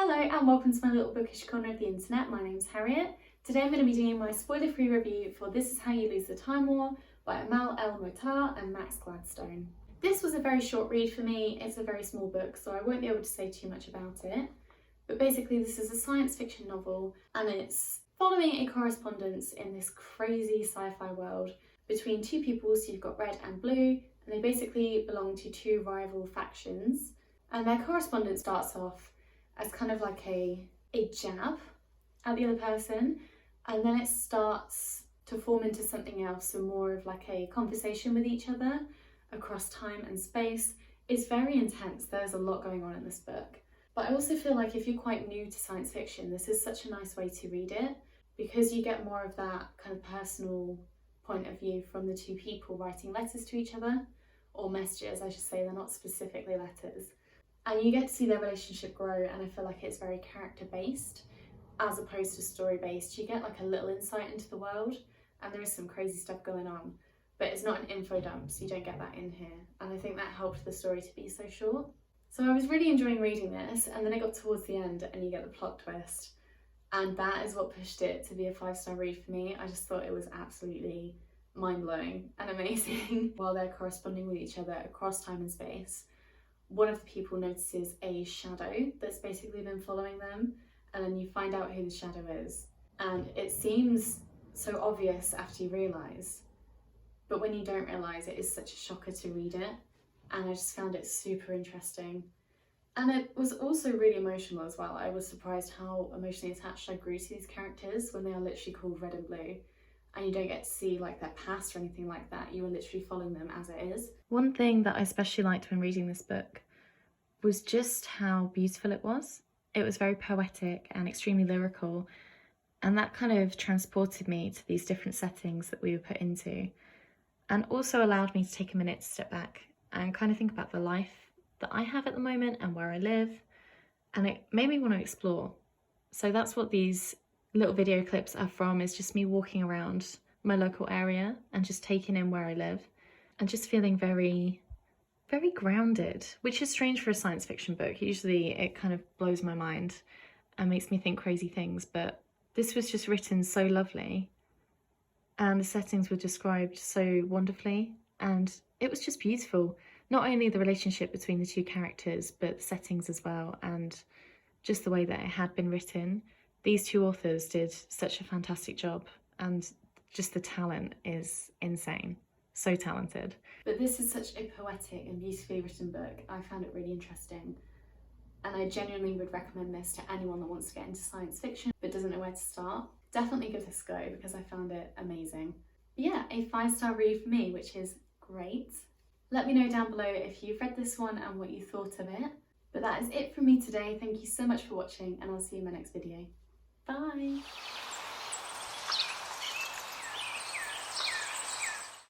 Hello and welcome to my little bookish corner of the internet. My name's Harriet. Today I'm going to be doing my spoiler-free review for This Is How You Lose the Time War by Amal El-Mohtar and Max Gladstone. This was a very short read for me. It's a very small book, so I won't be able to say too much about it. But basically this is a science fiction novel and it's following a correspondence in this crazy sci-fi world between two people. So you've got Red and Blue, and they basically belong to two rival factions. And their correspondence starts off as kind of like a jab at the other person, and then it starts to form into something else, so more of like a conversation with each other across time and space. It's very intense. There's a lot going on in this book. But I also feel like if you're quite new to science fiction, this is such a nice way to read it, because you get more of that kind of personal point of view from the two people writing letters to each other, or messages I should say, they're not specifically letters. And you get to see their relationship grow, and I feel like it's very character based as opposed to story based. You get like a little insight into the world, and there is some crazy stuff going on, but it's not an info dump, so you don't get that in here. And I think that helped the story to be so short. So I was really enjoying reading this, and then it got towards the end and you get the plot twist, and that is what pushed it to be a 5-star read for me. I just thought it was absolutely mind-blowing and amazing. While they're corresponding with each other across time and space, one of the people notices a shadow that's basically been following them, and then you find out who the shadow is. And it seems so obvious after you realise, but when you don't realise, it is such a shocker to read it. And I just found it super interesting. And it was also really emotional as well. I was surprised how emotionally attached I grew to these characters when they are literally called Red and Blue. And you don't get to see like their past or anything like that. You are literally following them as it is. One thing that I especially liked when reading this book was just how beautiful it was. It was very poetic and extremely lyrical, and that kind of transported me to these different settings that we were put into, and also allowed me to take a minute to step back and kind of think about the life that I have at the moment and where I live, and it made me want to explore. So that's what these little video clips are from, is just me walking around my local area and just taking in where I live and just feeling very grounded, which is strange for a science fiction book. Usually it kind of blows my mind and makes me think crazy things, but this was just written so lovely and the settings were described so wonderfully, and it was just beautiful. Not only the relationship between the two characters, but the settings as well, and just the way that it had been written. These two authors did such a fantastic job, and just the talent is insane. So talented. But this is such a poetic and beautifully written book. I found it really interesting, and I genuinely would recommend this to anyone that wants to get into science fiction but doesn't know where to start. Definitely give this a go, because I found it amazing. But yeah, a 5-star read for me, which is great. Let me know down below if you've read this one and what you thought of it. But that is it from me today. Thank you so much for watching, and I'll see you in my next video. Bye!